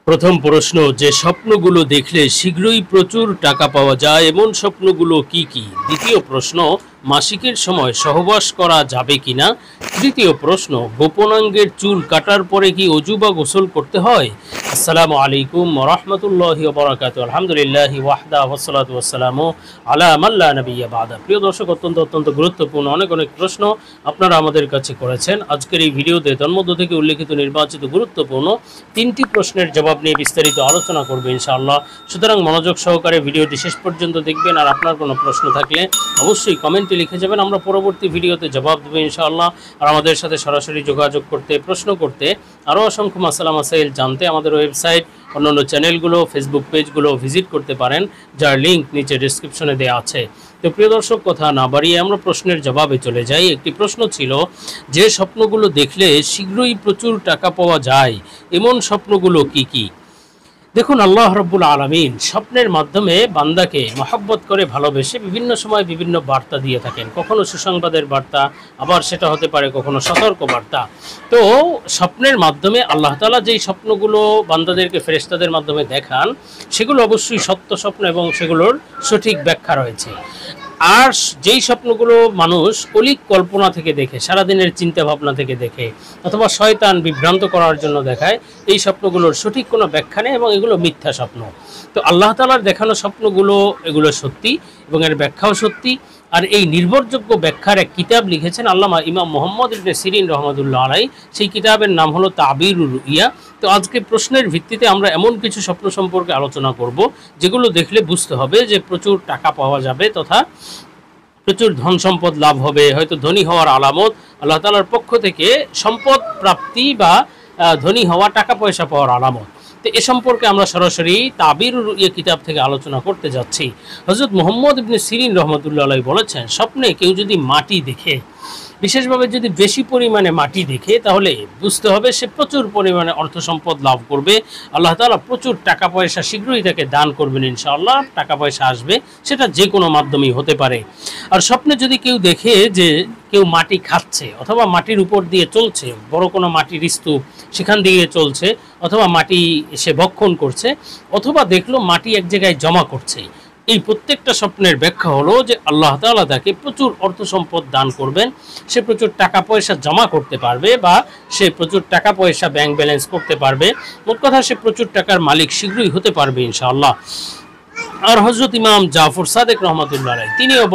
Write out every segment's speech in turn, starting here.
প্রথম প্রশ্ন, যে স্বপ্নগুলো দেখলে শীঘ্রই প্রচুর টাকা পাওয়া যায় এমন স্বপ্নগুলো কি কি? দ্বিতীয় প্রশ্ন, মাসিকের সময় সহবাস করা যাবে কিনা? তৃতীয় প্রশ্ন, গোপনাঙ্গের চুল কাটার পরে কি অজু বা গোসল করতে হয়? আসসালামু আলাইকুম ওয়া রাহমাতুল্লাহি ওয়া বারাকাতুহু। আলহামদুলিল্লাহি ওয়াহদা ওয়াসসালাতু ওয়াসসালামু আলা মান লা নাবিয়্যা বা'দা। প্রিয় দর্শক, অত্যন্ত গুরুত্বপূর্ণ অনেক প্রশ্ন আপনারা আমাদের কাছে করেছেন। আজকের এই ভিডিওতে তন্মধ্য থেকে উল্লেখিত নির্বাচিত গুরুত্বপূর্ণ তিনটি প্রশ্নের জবাব নিয়ে বিস্তারিত আলোচনা করব ইনশাআল্লাহ। সুতরাং মনোযোগ সহকারে ভিডিওটি শেষ পর্যন্ত দেখবেন। আর আপনার কোনো প্রশ্ন থাকলে অবশ্যই কমেন্টে লিখে যাবেন, আমরা পরবর্তী ভিডিওতে জবাব দেবো ইনশাআল্লাহ। আর আমাদের সাথে সরাসরি যোগাযোগ করতে, প্রশ্ন করতে, আরও অসংখ্য মাসালা মাসাইল জানতে আমাদের ওয়েবসাইট, অন্যান্য চ্যানেলগুলো, ফেসবুক পেজগুলো ভিজিট করতে পারেন, যার লিঙ্ক নিচে ডেসক্রিপশনে দেওয়া আছে। তো প্রিয় দর্শক, কথা না বাড়িয়ে আমরা প্রশ্নের জবাবে চলে যাই। একটি প্রশ্ন ছিল, যে স্বপ্নগুলো দেখলে শীঘ্রই প্রচুর টাকা পাওয়া যায় এমন স্বপ্নগুলো কি কি? দেখুন, আল্লাহ রাব্বুল আলামিন স্বপ্নের মাধ্যমে বান্দাকে মহব্বত করে ভালোবেসে বিভিন্ন সময় বিভিন্ন বার্তা দিয়ে থাকেন। কখনো সুসংবাদের বার্তা, আবার সেটা হতে পারে কখনো সতর্ক বার্তা। তো স্বপ্নের মাধ্যমে আল্লাহ তাআলা যেই স্বপ্নগুলো বান্দাদেরকে ফেরেশতাদের মাধ্যমে দেখান, সেগুলো অবশ্যই সত্য স্বপ্ন এবং সেগুলোর সঠিক ব্যাখ্যা রয়েছে। আর যেই স্বপ্নগুলো মানুষ অলীক কল্পনা থেকে দেখে, সারাদিনের চিন্তা ভাবনা থেকে দেখে, অথবা শয়তান বিভ্রান্ত করার জন্য দেখায়, এই স্বপ্নগুলোর সঠিক কোনো ব্যাখ্যা নেই এবং এগুলো মিথ্যা স্বপ্ন। তো আল্লাহ তাআলার দেখানো স্বপ্নগুলো এগুলো সত্যি এবং এর ব্যাখ্যাও সত্যি। আর এই নির্ভরযোগ্য ব্যাখ্যার এক কিতাব লিখেছেন আল্লামা ইমাম মুহাম্মদ ইবনে সিরিন রহমাতুল্লাহ আলাইহি। সেই কিতাবের নাম হলো তাবিরুর রুইয়া। তো আজকে প্রশ্নের ভিত্তিতে আমরা এমন কিছু স্বপ্ন সম্পর্কে আলোচনা করব যেগুলো দেখলে বুঝতে হবে যে প্রচুর টাকা পাওয়া যাবে তথা প্রচুর ধন সম্পদ লাভ হবে, হয়তো ধনী হওয়ার আলামত, আল্লাহ তাআলার পক্ষ থেকে সম্পদ প্রাপ্তি বা ধনী হওয়া, টাকা পয়সা পাওয়ার আলামত। তো এ সম্পর্কে আমরা সরাসরি তাবিরুর রুইয়া কিতাব থেকে আলোচনা করতে যাচ্ছি। হযরত মুহাম্মদ ইবনে সিরিন রাহমাতুল্লাহ আলাইহি বলেছেন, স্বপ্নে কেউ যদি মাটি দেখে, বিশেষভাবে যদি বেশি পরিমাণে মাটি দেখে, তাহলে বুঝতে হবে সে প্রচুর পরিমাণে অর্থ সম্পদ লাভ করবে। আল্লাহ তাআলা প্রচুর টাকা পয়সা শীঘ্রই তাকে দান করবেন ইনশাআল্লাহ। টাকা পয়সা আসবে, সেটা যে কোনো মাধ্যমেই হতে পারে। আর স্বপ্নে যদি কেউ দেখে যে কেউ মাটি খাচ্ছে, অথবা মাটির উপর দিয়ে চলছে, বড় কোনো মাটির স্তূপ সেখান দিয়ে চলছে, অথবা মাটি সে ভক্ষণ করছে, অথবা দেখলো মাটি এক জায়গায় জমা করছে, এই প্রত্যেকটা স্বপ্নের ব্যাখ্যা হলো যে আল্লাহ তাআলা তাকে প্রচুর অর্থ সম্পদ দান করবেন। সে প্রচুর টাকা পয়সা জমা করতে পারবে, বা সে প্রচুর টাকা পয়সা ব্যাংক ব্যালেন্স করতে পারবে। মোট কথা, সে প্রচুর টাকার মালিক শীঘ্রই হতে পারবে ইনশাআল্লাহ। আর হযরত ইমাম জাফর সাদেক রহমাতুল্লাহ আলাইহি, তিনিও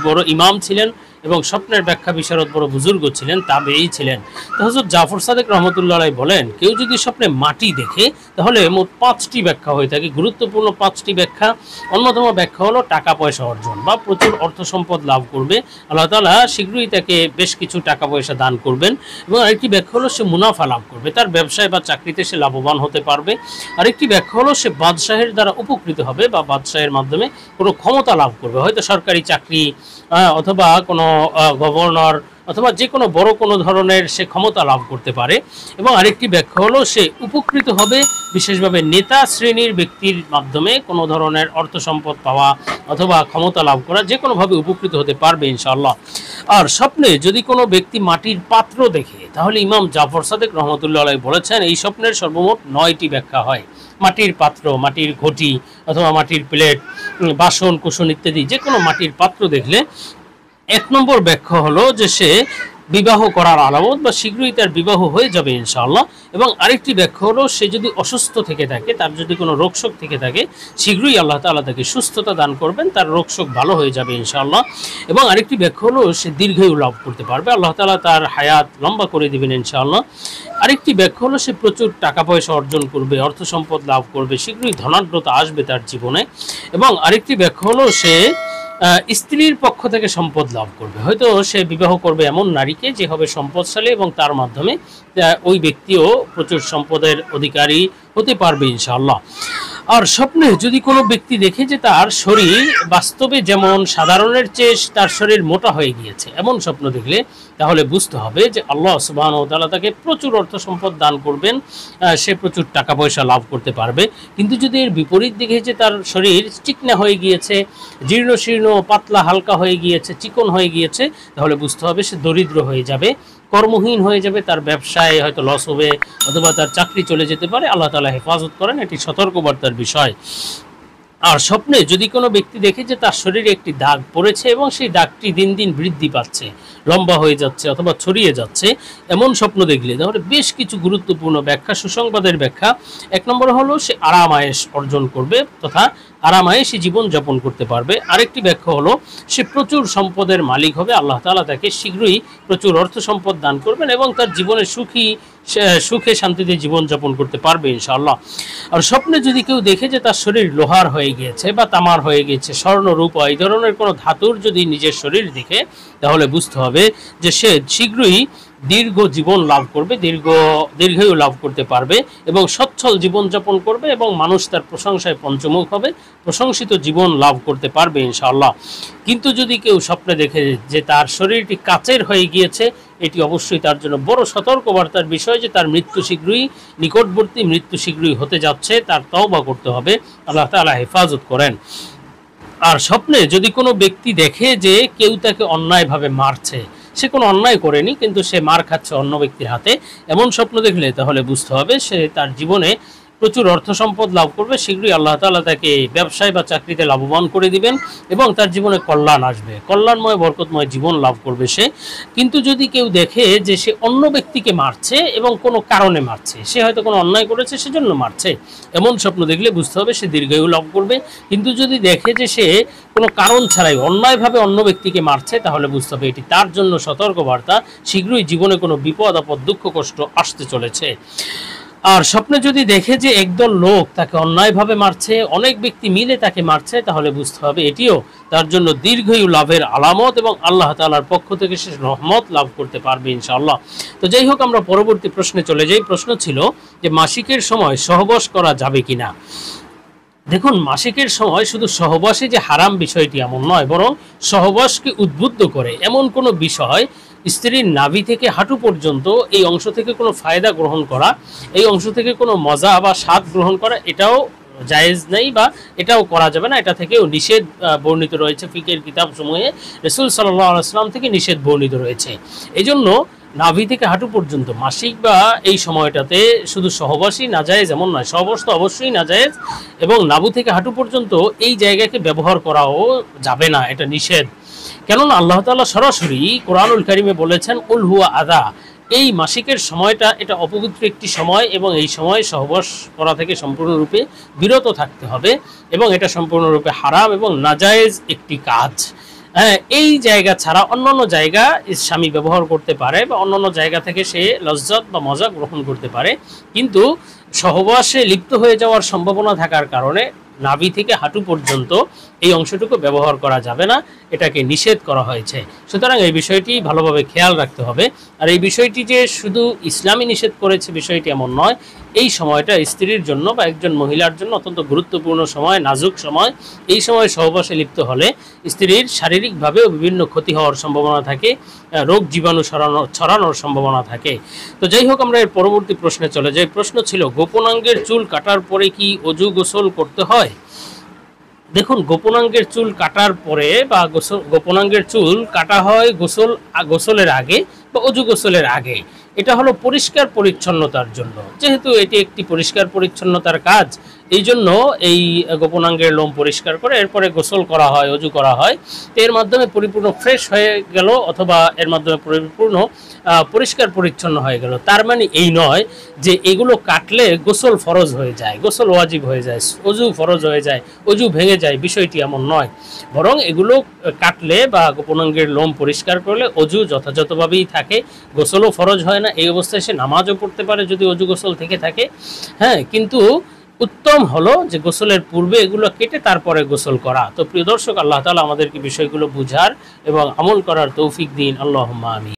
বড় ইমাম ছিলেন এবং স্বপ্নের ব্যাখ্যা বিশারদ বড় বুজুর্গ ছিলেন, তাবেঈ ছিলেন। তো হযরত জাফর সাদেক রহমাতুল্লাহ আলাইহি বলেন, কেউ যদি স্বপ্নে মাটি দেখে, তাহলে মোট 5টি ব্যাখ্যা হয়ে থাকে, গুরুত্বপূর্ণ 5টি ব্যাখ্যা। অন্যতম ব্যাখ্যা হলো টাকা পয়সা অর্জন বা প্রচুর অর্থ সম্পদ লাভ করবে, আল্লাহ তাআলা শীঘ্রই তাকে বেশ কিছু টাকা পয়সা দান করবেন। এবং আরেকটি ব্যাখ্যা হলো সে মুনাফা লাভ করবে, তার ব্যবসায় বা চাকরিতে সে লাভবান হতে পারবে। আরেকটি ব্যাখ্যা হলো সে বাদশাহের দ্বারা উপকৃত হবে বা বাদশাহের মাধ্যমে কোনো ক্ষমতা লাভ করবে, হয়তো সরকারি চাকরি, অথবা কোনো গভর্নর, অথবা যে কোনো বড় কোনো ধরনের সে ক্ষমতা লাভ করতে পারে। এবং আরেকটি ব্যাখ্যা হলো সে উপকৃত হবে বিশেষভাবে নেতা শ্রেণীর ব্যক্তির মাধ্যমে কোনো ধরনের অর্থ সম্পদ পাওয়া অথবা ক্ষমতা লাভ করা, যে কোনোভাবে উপকৃত হতে পারবে ইনশাআল্লাহ। আর স্বপ্নে যদি কোনো ব্যক্তি মাটির পাত্র দেখে, তাহলে ইমাম জাফর সাদেক রহমতুল্লাহ আলাইহি বলেছেন, এই স্বপ্নের সর্বমোট 9টি ব্যাখ্যা হয়। মাটির পাত্র, মাটির ঘটি, অথবা মাটির প্লেট, বাসন কুসন ইত্যাদি যে কোনো মাটির পাত্র দেখলে 1 নম্বর ব্যাখ্যা হলো যে সে বিবাহ করার আলামত বা শীঘ্রই তার বিবাহ হয়ে যাবে ইনশাআল্লাহ। এবং আরেকটি ব্যাখ্যা হলো সে যদি অসুস্থ থেকে থাকে, তার যদি কোনো রোগশোক থেকে থাকে, শীঘ্রই আল্লাহ তাআলা তাকে সুস্থতা দান করবেন, তার রোগশোক ভালো হয়ে যাবে ইনশাআল্লাহ। এবং আরেকটি ব্যাখ্যা হলো সে দীর্ঘায়ু লাভ করতে পারবে, আল্লাহ তাআলা তার হায়াত লম্বা করে দিবেন ইনশাআল্লাহ। আরেকটি ব্যাখ্যা হলো সে প্রচুর টাকা পয়সা অর্জন করবে, অর্থ সম্পদ লাভ করবে, শীঘ্রই ধনাঢ্যতা আসবে তার জীবনে। এবং আরেকটি ব্যাখ্যা হলো সে স্ত্রীর পক্ষ থেকে সম্পদ লাভ করবে, হয়তো সে বিবাহ করবে এমন নারীকে যে হবে সম্পদশালী এবং তার মাধ্যমে ওই ব্যক্তিও প্রচুর সম্পদের অধিকারী হতে পারবে ইনশাআল্লাহ। আর স্বপ্নে যদি কোনো ব্যক্তি দেখে যে তার শরীর বাস্তবে যেমন সাধারণের চেয়ে তার শরীর মোটা হয়ে গিয়েছে, এমন স্বপ্ন দেখলে তাহলে বুঝতে হবে যে আল্লাহ সুবহানাহু ওয়া তাআলা তাকে প্রচুর অর্থ সম্পদ দান করবেন, সে প্রচুর টাকা পয়সা লাভ করতে পারবে। কিন্তু যদি এর বিপরীত দিকে যে তার শরীর চিকনা হয়ে গিয়েছে, জীর্ণ শীর্ণ পাতলা হালকা হয়ে গিয়েছে, চিকন হয়ে গিয়েছে, তাহলে বুঝতে হবে সে দরিদ্র হয়ে যাবে, কর্মহীন হয়ে যাবে, তার ব্যবসায় হয়তো লস হবে অথবা তার চাকরি চলে যেতে পারে। আল্লাহ তাআলা হেফাজত করেন, এটি সতর্কবার্তার বিষয়। আর স্বপ্নে যদি কোনো ব্যক্তি দেখে যে তার শরীরে একটি দাগ পড়েছে এবং সেই দাগটি দিন দিন বৃদ্ধি পাচ্ছে, লম্বা হয়ে যাচ্ছে অথবা ছড়িয়ে যাচ্ছে, এমন স্বপ্ন দেখলে তাহলে বেশ কিছু গুরুত্বপূর্ণ ব্যাখ্যা, সুসংবাদের ব্যাখ্যা। এক নম্বর হলো সে আরাম আয়েশ অর্জন করবে তথা আরাম আয়েশে জীবন যাপন করতে পারবে। আরেকটি ব্যাখ্যা হলো সে প্রচুর সম্পদের মালিক হবে, আল্লাহ তাআলা তাকে শীঘ্রই প্রচুর অর্থ সম্পদ দান করবেন এবং তার জীবনে সুখে শান্তিতে জীবনযাপন করতে পারবে ইনশাআল্লাহ। আর স্বপ্নে যদি কেউ দেখে যে তার শরীর লোহার হয়ে গিয়েছে বা তামার হয়ে গিয়েছে, স্বর্ণ রূপা এই ধরনের কোনো ধাতুর যদি নিজের শরীর দেখে, তাহলে বুঝতে হবে যে সে শীঘ্রই দীর্ঘ জীবন লাভ করবে, দীর্ঘায়ু লাভ করতে পারবে এবং সচ্ছল জীবনযাপন করবে এবং মানুষ তার প্রশংসায় পঞ্চমুখ হবে, প্রশংসিত জীবন লাভ করতে পারবে ইনশাআল্লাহ। কিন্তু যদি কেউ স্বপ্নে দেখে যে তার শরীরটি কাচের হয়ে গিয়েছে, এটি অবশ্যই তার জন্য বড় সতর্কবার্তার বিষয় যে তার মৃত্যু শীঘ্রই নিকটবর্তী, মৃত্যু শীঘ্রই হতে যাচ্ছে, তার তওবা করতে হবে। আল্লাহ তাআলা হেফাজত করেন। আর স্বপ্নে যদি কোনো ব্যক্তি দেখে যে কেউ তাকে অন্যায়ভাবে মারছে, সে কোনো অন্যায় করেনি কিন্তু সে মার খাচ্ছে অন্য ব্যক্তির হাতে, এমন স্বপ্ন দেখলে তাহলে বুঝতে হবে সে তার জীবনে প্রচুর অর্থ সম্পদ লাভ করবে, শীঘ্রই আল্লাহ তাআলা তাকে ব্যবসায় বা চাকরিতে লাভবান করে দিবেন এবং তার জীবনে কল্যাণ আসবে, কল্যাণময় বরকতময় জীবন লাভ করবে সে। কিন্তু যদি কেউ দেখে যে সে অন্য ব্যক্তিকে মারছে এবং কোনো কারণে মারছে, সে হয়তো কোনো অন্যায় করেছে সেজন্য মারছে, এমন স্বপ্ন দেখলে বুঝতে হবে সে দীর্ঘায়ু লাভ করবে। কিন্তু যদি দেখে যে সে কোনো কারণ ছাড়াই অন্যায়ভাবে অন্য ব্যক্তিকে মারছে, তাহলে বুঝতে হবে এটি তার জন্য সতর্কবার্তা, শীঘ্রই জীবনে কোনো বিপদ আপদ দুঃখ কষ্ট আসতে চলেছে। আর স্বপ্নে যদি দেখে যে একদল লোক তাকে অন্যায়ভাবে মারছে, অনেক ব্যক্তি মিলে তাকে মারছে, তাহলে বুঝতে হবে এটিও তার জন্য দীর্ঘায়ু লাভের আলামত এবং আল্লাহ তাআলার পক্ষ থেকে সে রহমত লাভ করতে পারবে ইনশাআল্লাহ। তো যাই হোক, আমরা পরবর্তী প্রশ্নে চলে যাই। প্রশ্ন ছিল যে মাসিকের সময় সহবাস করা যাবে কিনা। দেখুন, মাসিকের সময় শুধু সহবাসে যে হারাম বিষয়টি এমন নয়, বরং সহবাসকে উদ্বুদ্ধ করে এমন কোনো বিষয়, স্ত্রীর নাভি থেকে হাঁটু পর্যন্ত এই অংশ থেকে কোনো ফায়দা গ্রহণ করা, এই অংশ থেকে কোনো মজা বা স্বাদ গ্রহণ করা, এটাও জায়েজ নেই বা এটাও করা যাবে না। এটা থেকেও নিষেধ বর্ণিত রয়েছে ফিকের কিতাব সমূহে, রাসূল সাল্লাল্লাহু আলাইহি ওয়াসাল্লাম থেকে নিষেধ বর্ণিত রয়েছে। এই জন্য নাভি থেকে হাঁটু পর্যন্ত মাসিক বা এই সময়টাতে শুধু সহবাসই নাজায়েজ এমন নয়, সহবাস তো অবশ্যই নাজায়েজ, এবং নাভি থেকে হাঁটু পর্যন্ত এই জায়গাকে ব্যবহার করাও যাবে না, এটা নিষেধ। কেননা আল্লাহ তাআলা সরাসরি কোরআনুল কারীমে বলেছেন কুল হুয়া আযা, এই মাসিকের সময়টা এটা অপবিত্র একটি সময় এবং এই সময় সহবাস করা থেকে সম্পূর্ণরূপে বিরত থাকতে হবে এবং এটা সম্পূর্ণরূপে হারাম এবং নাজায়েজ একটি কাজ। হ্যাঁ, এই জায়গা ছাড়া অন্যান্য জায়গা স্বামী ব্যবহার করতে পারে বা অন্যান্য জায়গা থেকে সে লজ্জত বা মজা গ্রহণ করতে পারে, কিন্তু সহবাসে লিপ্ত হয়ে যাওয়ার সম্ভাবনা থাকার কারণে নাভি থেকে হাঁটু পর্যন্ত এই অংশটুকু ব্যবহার করা যাবে না, এটাকে নিষেধ করা হয়েছে। সুতরাং এই বিষয়টি ভালোভাবে খেয়াল রাখতে হবে। আর এই বিষয়টি যে শুধু ইসলামই নিষেধ করেছে বিষয়টি এমন নয়, এই সময়টা স্ত্রীর জন্য বা একজন মহিলার জন্য অত্যন্ত গুরুত্বপূর্ণ সময়, নাজুক সময়। এই সময় সহবাসে লিপ্ত হলে স্ত্রীর শারীরিকভাবেও বিভিন্ন ক্ষতি হওয়ার সম্ভাবনা থাকে, রোগ জীবাণু ছড়ানোর সম্ভাবনা থাকে। তো যাই হোক, আমরা এর পরবর্তী প্রশ্নে চলে যাই। প্রশ্ন ছিল গোপনাঙ্গের চুল কাটার পরে কি অজু গোসল করতে হয়। দেখুন, গোপনাঙ্গের চুল কাটার পরে বা গোপনাঙ্গের চুল কাটা হয় গোসলের আগে বা অজু গোসলের আগে। এটা হলো পরিষ্কার পরিচ্ছন্নতার জন্য, যেহেতু এটি একটি পরিষ্কার পরিচ্ছন্নতার কাজ, এই জন্য এই গোপনাঙ্গের লোম পরিষ্কার করে এরপরে গোসল করা হয়, অজু করা হয়। তো এর মাধ্যমে পরিপূর্ণ ফ্রেশ হয়ে গেল অথবা এর মাধ্যমে পরিপূর্ণ পরিষ্কার পরিচ্ছন্ন হয়ে গেল। তার মানে এই নয় যে এগুলো কাটলে গোসল ফরজ হয়ে যায়, গোসল ওয়াজিব হয়ে যায়, অজু ফরজ হয়ে যায়, অজু ভেঙে যায়, বিষয়টি এমন নয়। বরং এগুলো কাটলে বা গোপনাঙ্গের লোম পরিষ্কার করলে অজু যথাযথভাবেই থাকে, গোসলও ফরজ হয় না। এই অবস্থায় সে নামাজও পড়তে পারে যদি অজু গোসল থেকে থাকে। হ্যাঁ, কিন্তু উত্তম হলো যে গোসলের পূর্বে এগুলো কেটে তারপরে গোসল করা। তো প্রিয় দর্শক, আল্লাহ তাআলা আমাদেরকে বিষয়গুলো বুঝার এবং আমল করার তৌফিক দিন। আল্লাহুম্মা আমিন।